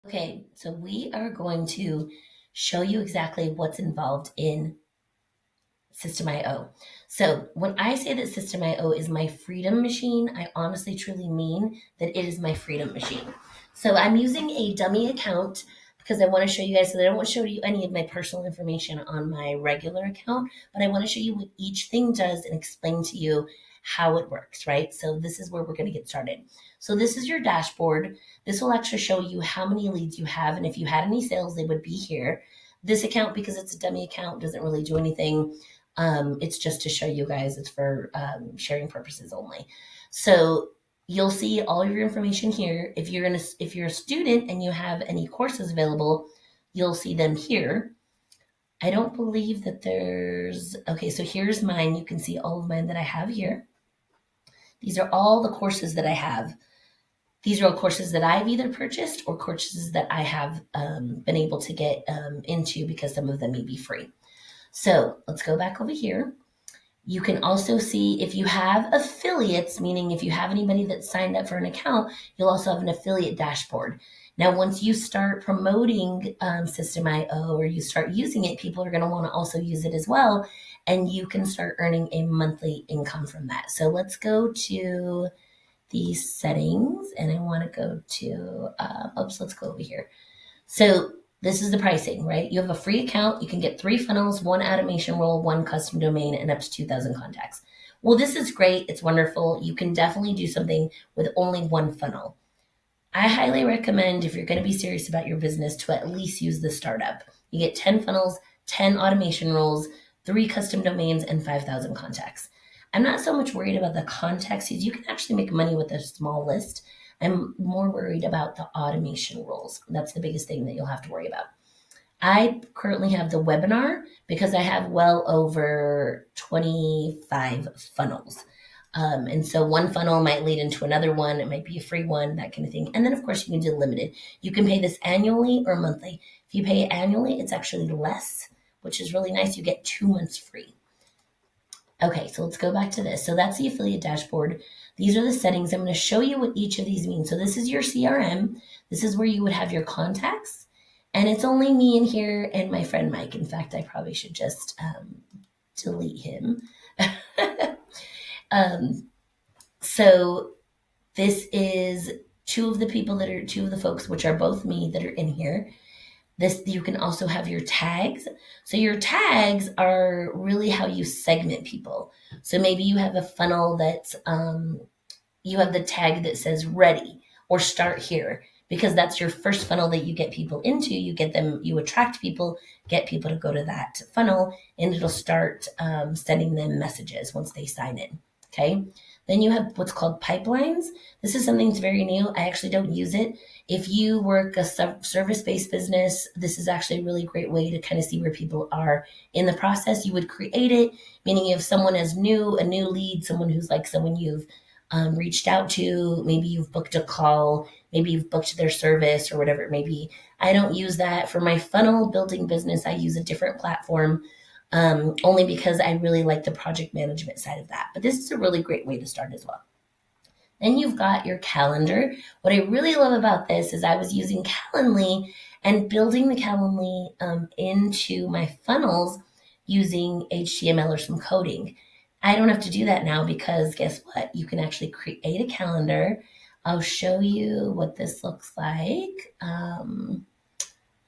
Okay, so we are going to show you exactly what's involved in System.io. So when I say that System.io is my freedom machine, I honestly truly mean that it is my freedom machine. So I'm using a dummy account because I want to show you guys, so I don't want to show you any of my personal information on my regular account, but I want to show you what each thing does and explain to you how it works, right? So this is where we're going to get started. So this is your dashboard. This will actually show you how many leads you have, and if you had any sales, they would be here. This account, because it's a dummy account, doesn't really do anything. It's just to show you guys. It's for sharing purposes only. So you'll see all your information here. If you're a student and you have any courses available, you'll see them here. I don't believe that there's okay. So here's mine. You can see all of mine that I have here. These are all the courses that I have. These are all courses that I've either purchased or courses that I have been able to get into because some of them may be free. So let's go back over here. You can also see if you have affiliates, meaning if you have anybody that signed up for an account, you'll also have an affiliate dashboard. Now, once you start promoting System.io or you start using it, people are going to want to also use it as well, and you can start earning a monthly income from that. So let's go to the settings, and I want to go to, let's go over here. So this is the pricing, right? You have a free account. You can get 3 funnels, 1 automation role, 1 custom domain, and up to 2,000 contacts. Well, this is great. It's wonderful. You can definitely do something with only 1 funnel. I highly recommend, if you're going to be serious about your business, to at least use the startup. You get 10 funnels, 10 automation roles, 3 custom domains, and 5,000 contacts. I'm not so much worried about the contacts. You can actually make money with a small list. I'm more worried about the automation roles. That's the biggest thing that you'll have to worry about. I currently have the webinar because I have well over 25 funnels. And so one funnel might lead into another one. It might be a free one, that kind of thing. And then, of course, you can do limited. You can pay this annually or monthly. If you pay it annually, it's actually less, which is really nice. You get 2 months free. Okay, so let's go back to this. So that's the affiliate dashboard. These are the settings. I'm going to show you what each of these means. So this is your CRM. This is where you would have your contacts. And it's only me in here and my friend Mike. In fact, I probably should just delete him. So this is two of the folks, which are both me, that are in here. This, you can also have your tags. So your tags are really how you segment people. So maybe you have a funnel that's you have the tag that says ready or start here, because that's your first funnel that you get people into. You attract people, get people to go to that funnel, and it'll start sending them messages once they sign in. Okay. Then you have what's called pipelines. This is something that's very new. I actually don't use it. If you work a service-based business, this is actually a really great way to kind of see where people are in the process. You would create it, meaning if someone is new, a new lead, someone who's like someone you've reached out to, maybe you've booked a call, maybe you've booked their service or whatever it may be. I don't use that for my funnel building business. I use a different platform only because I really like the project management side of that. But this is a really great way to start as well. Then you've got your calendar. What I really love about this is I was using Calendly and building the Calendly into my funnels using HTML or some coding. I don't have to do that now because guess what? You can actually create a calendar. I'll show you what this looks like. Let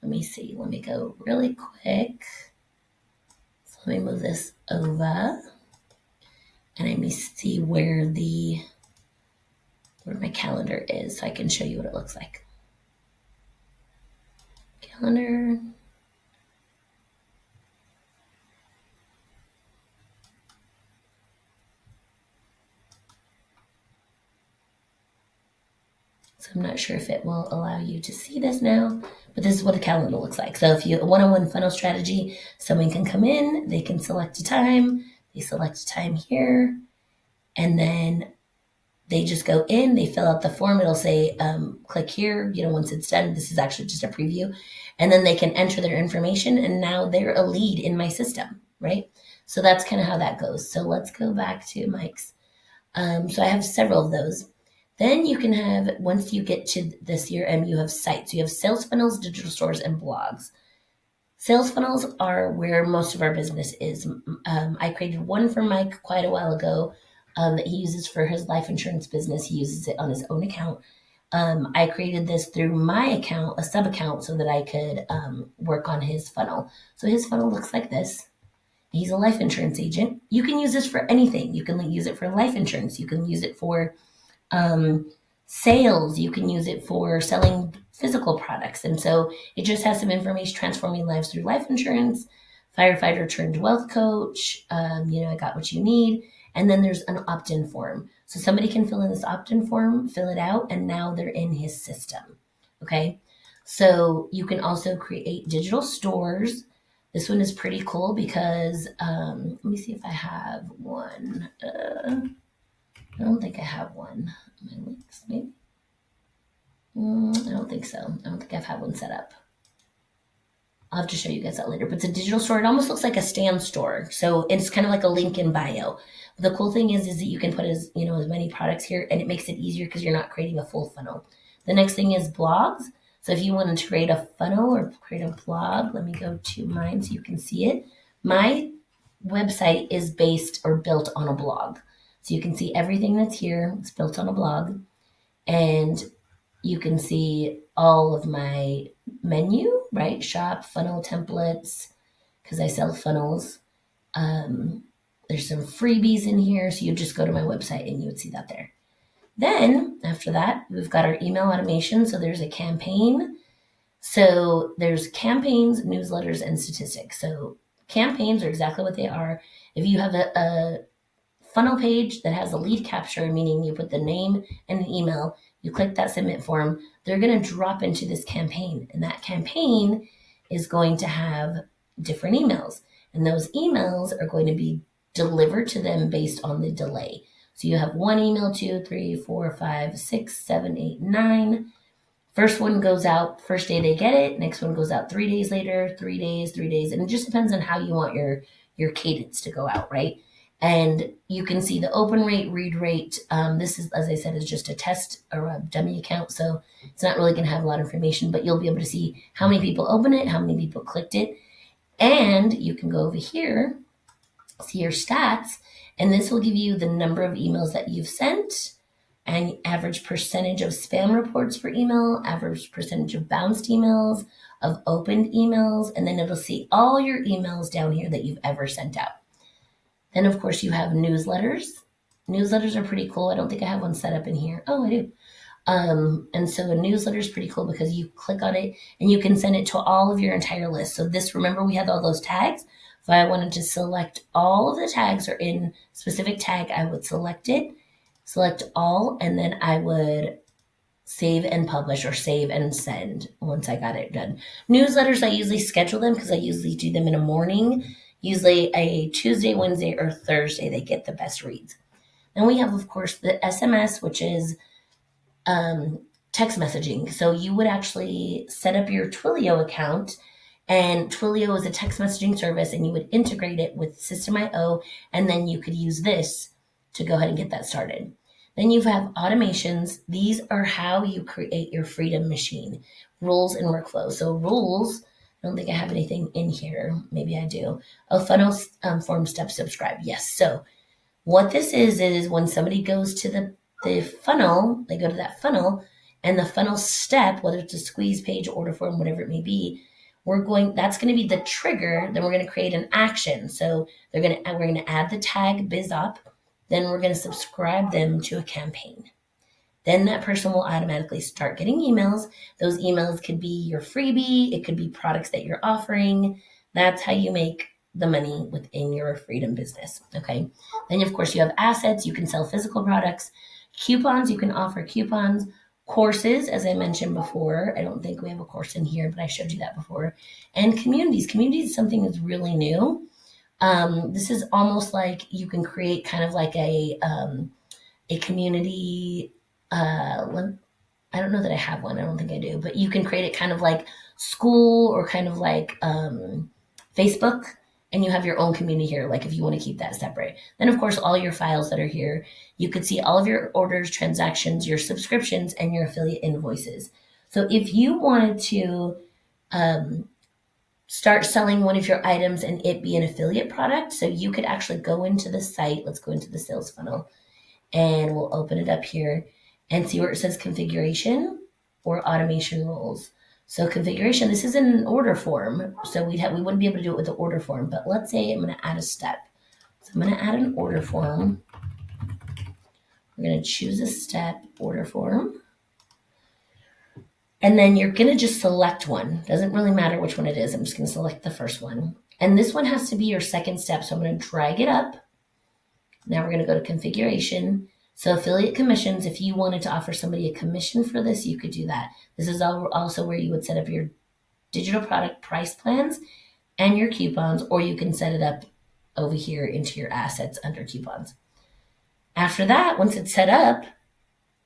me see. Let me go really quick. So let me move this over. And let me see where my calendar is so I can show you what it looks like. Calendar. So I'm not sure if it will allow you to see this now, but this is what a calendar looks like. So if you a one-on-one funnel strategy, someone can come in, they can select a time, they select a time here, and then they just go in, they fill out the form. It'll say, click here, once it's done. This is actually just a preview. And then they can enter their information, and now they're a lead in my system, right? So that's kind of how that goes. So let's go back to Mike's. So I have several of those. Then you can have, once you get to the CRM, you have sites. You have sales funnels, digital stores, and blogs. Sales funnels are where most of our business is. I created one for Mike quite a while ago that he uses for his life insurance business. He uses it on his own account. I created this through my account, a sub account, so that I could work on his funnel. So his funnel looks like this. He's a life insurance agent. You can use this for anything. You can use it for life insurance. You can use it for sales. You can use it for selling physical products. And so it just has some information transforming lives through life insurance, firefighter turned wealth coach, I got what you need. And then there's an opt in form. So somebody can fill in this opt in form, fill it out, and now they're in his system. Okay. So you can also create digital stores. This one is pretty cool because let me see if I have one. I don't think I have one. My links, maybe. I don't think so. I don't think I've had one set up. I'll have to show you guys that later. But it's a digital store. It almost looks like a stand store. So it's kind of like a link in bio. The cool thing is that you can put as many products here, and it makes it easier because you're not creating a full funnel. The next thing is blogs. So if you wanted to create a funnel or create a blog, let me go to mine so you can see it. My website is based or built on a blog. So you can see everything that's here. It's built on a blog. And you can see all of my menu, right? Shop, funnel templates, because I sell funnels. There's some freebies in here. So you just go to my website and you would see that there. Then after that, we've got our email automation. So there's a campaign. So there's campaigns, newsletters, and statistics. So campaigns are exactly what they are. If you have a funnel page that has a lead capture, meaning you put the name and an email, you click that submit form, they're going to drop into this campaign. And that campaign is going to have different emails. And those emails are going to be delivered to them based on the delay. So you have 1 email, 2, 3, 4, 5, 6, 7, 8, 9. First one goes out first day they get it. Next one goes out 3 days later, 3 days, 3 days. And it just depends on how you want your cadence to go out, right? And you can see the open rate, read rate. This is, as I said, is just a test or a dummy account. So it's not really going to have a lot of information, but you'll be able to see how many people open it, how many people clicked it. And you can go over here, see your stats, and this will give you the number of emails that you've sent, and average percentage of spam reports per email, average percentage of bounced emails, of opened emails, and then it'll see all your emails down here that you've ever sent out. Then, of course, you have newsletters. Newsletters are pretty cool. I don't think I have one set up in here. Oh, I do. And so a newsletter is pretty cool because you click on it and you can send it to all of your entire list. So this, remember, we had all those tags. If I wanted to select all of the tags or in specific tag, I would select it, select all, and then I would save and publish or save and send once I got it done. Newsletters, I usually schedule them because I usually do them in a morning. Usually a Tuesday, Wednesday, or Thursday, they get the best reads. Then we have, of course, the SMS, which is text messaging. So you would actually set up your Twilio account, and Twilio is a text messaging service, and you would integrate it with System.io, and then you could use this to go ahead and get that started. Then you have automations. These are how you create your Freedom Machine, rules and workflows. So rules, I don't think I have anything in here. Maybe I do. Oh, funnel form step subscribe. Yes. So what this is when somebody goes to the funnel, they go to that funnel, and the funnel step, whether it's a squeeze page, order form, whatever it may be, that's going to be the trigger. Then we're going to create an action. So we're going to add the tag BizOp. Then we're going to subscribe them to a campaign. Then that person will automatically start getting emails. Those emails could be your freebie. It could be products that you're offering. That's how you make the money within your Freedom business. Okay. Then, of course, you have assets. You can sell physical products. Coupons, you can offer coupons. Courses, as I mentioned before. I don't think we have a course in here, but I showed you that before. And communities. Communities is something that's really new. This is almost like you can create kind of like a community. I don't know that I have one. I don't think I do, but you can create it kind of like school or kind of like Facebook. and you have your own community here, like if you want to keep that separate. Then, of course, all your files that are here, you could see all of your orders, transactions, your subscriptions, and your affiliate invoices. So if you wanted to start selling one of your items and it be an affiliate product, so you could actually go into the site. Let's go into the sales funnel and we'll open it up here and see where it says configuration or automation rules. So configuration, this is in an order form, so we wouldn't be able to do it with the order form, but let's say I'm going to add a step. So I'm going to add an order form. We're going to choose a step order form. And then you're going to just select one. Doesn't really matter which one it is. I'm just going to select the first one. And this one has to be your second step. So I'm going to drag it up. Now we're going to go to configuration. So affiliate commissions, if you wanted to offer somebody a commission for this, you could do that. This is also where you would set up your digital product price plans and your coupons, or you can set it up over here into your assets under coupons. After that, once it's set up,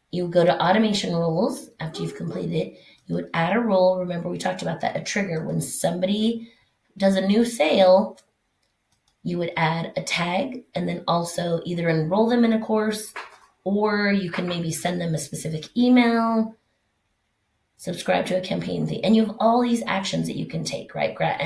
you go to automation rules. After you've completed it, you would add a rule. Remember, we talked about that, a trigger. When somebody does a new sale, you would add a tag and then also either enroll them in a course, or you can maybe send them a specific email, subscribe to a campaign thing. And you have all these actions that you can take, right? Grant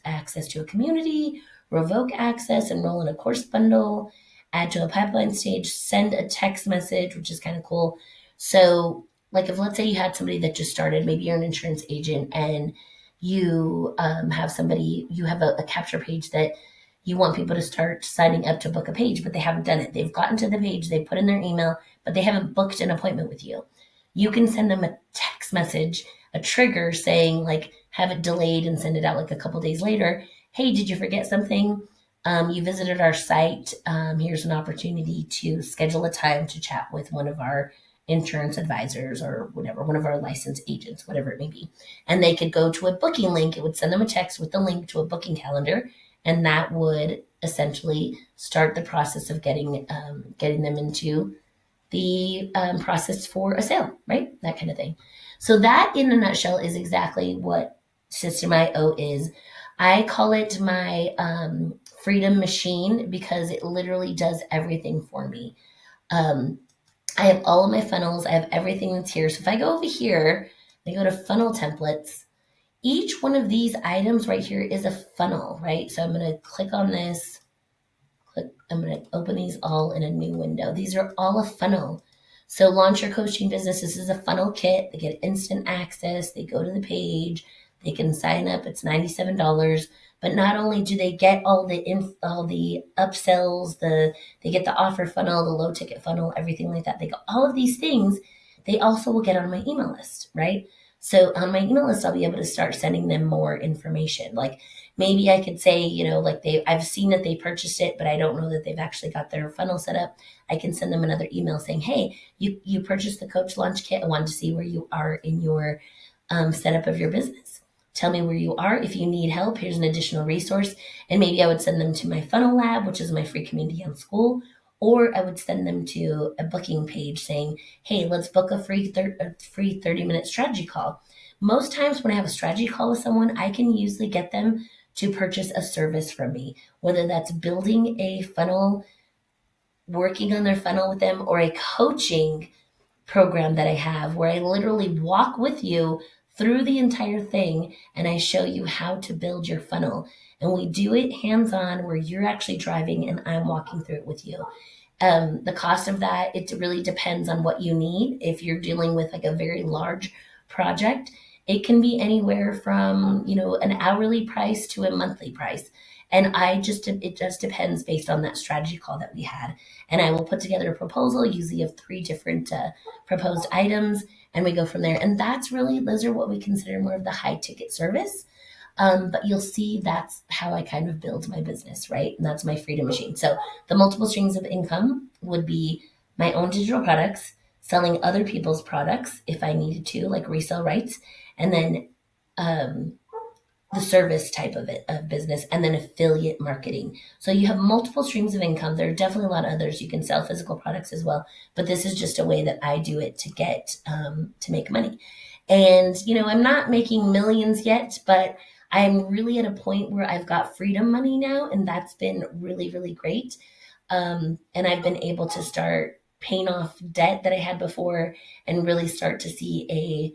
access to a community, revoke access, enroll in a course bundle, add to a pipeline stage, send a text message, which is kind of cool. So like if let's say you had somebody that just started, maybe you're an insurance agent and you have somebody, you have a capture page that you want people to start signing up to book a page, but they haven't done it. They've gotten to the page, they put in their email, but they haven't booked an appointment with you. You can send them a text message, a trigger saying like, have it delayed and send it out like a couple days later. Hey, did you forget something? You visited our site. Here's an opportunity to schedule a time to chat with one of our insurance advisors or whatever, one of our licensed agents, whatever it may be. And they could go to a booking link. It would send them a text with the link to a booking calendar. And that would essentially start the process of getting them into the process for a sale, right? That kind of thing. So that in a nutshell is exactly what System.io is. I call it my freedom machine because it literally does everything for me. I have all of my funnels. I have everything that's here. So if I go over here, I go to funnel templates. Each one of these items right here is a funnel, right? So I'm going to click on this. I'm going to open these all in a new window. These are all a funnel. So launch your coaching business. This is a funnel kit. They get instant access. They go to the page. They can sign up. It's $97. But not only do they get all the upsells, they get the offer funnel, the low ticket funnel, everything like that. They get all of these things. They also will get on my email list, right? So on my email list, I'll be able to start sending them more information. Like maybe I could say, like I've seen that they purchased it, but I don't know that they've actually got their funnel set up. I can send them another email saying, hey, you purchased the Coach Launch Kit. I wanted to see where you are in your setup of your business. Tell me where you are. If you need help, here's an additional resource. And maybe I would send them to my Funnel Lab, which is my free community on school. Or I would send them to a booking page saying, hey, let's book a free 30-minute strategy call. Most times when I have a strategy call with someone, I can usually get them to purchase a service from me, whether that's building a funnel, working on their funnel with them, or a coaching program that I have where I literally walk with you through the entire thing and I show you how to build your funnel. And we do it hands-on where you're actually driving and I'm walking through it with you. The cost of that, it really depends on what you need. If you're dealing with like a very large project, it can be anywhere from, an hourly price to a monthly price. And it just depends based on that strategy call that we had. And I will put together a proposal, usually of 3 different proposed items, and we go from there. And those are what we consider more of the high ticket service. But you'll see that's how I kind of build my business, right? And that's my freedom machine. So the multiple streams of income would be my own digital products, selling other people's products if I needed to, like resale rights, and then the service type of business, and then affiliate marketing. So you have multiple streams of income. There are definitely a lot of others. You can sell physical products as well, but this is just a way that I do it to get to make money. And I'm not making millions yet, but I'm really at a point where I've got freedom money now, and that's been really, really great. And I've been able to start paying off debt that I had before and really start to see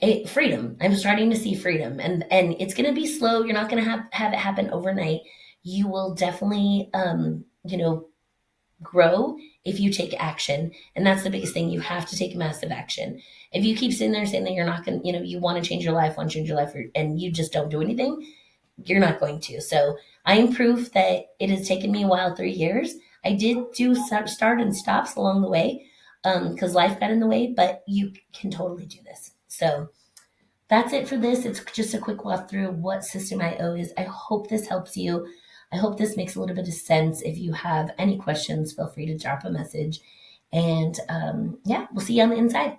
a freedom. I'm starting to see freedom, and it's going to be slow. You're not going to have it happen overnight. You will definitely, grow if you take action. And that's the biggest thing. You have to take massive action. If you keep sitting there saying that you're not going to, you want to change your life, want to change your life, and you just don't do anything, you're not going to. So I am proof that it has taken me a while, 3 years. I did do some start and stops along the way because life got in the way, but you can totally do this. So that's it for this. It's just a quick walkthrough of what System IO is. I hope this helps you. I hope this makes a little bit of sense. If you have any questions, feel free to drop a message. And yeah, we'll see you on the inside.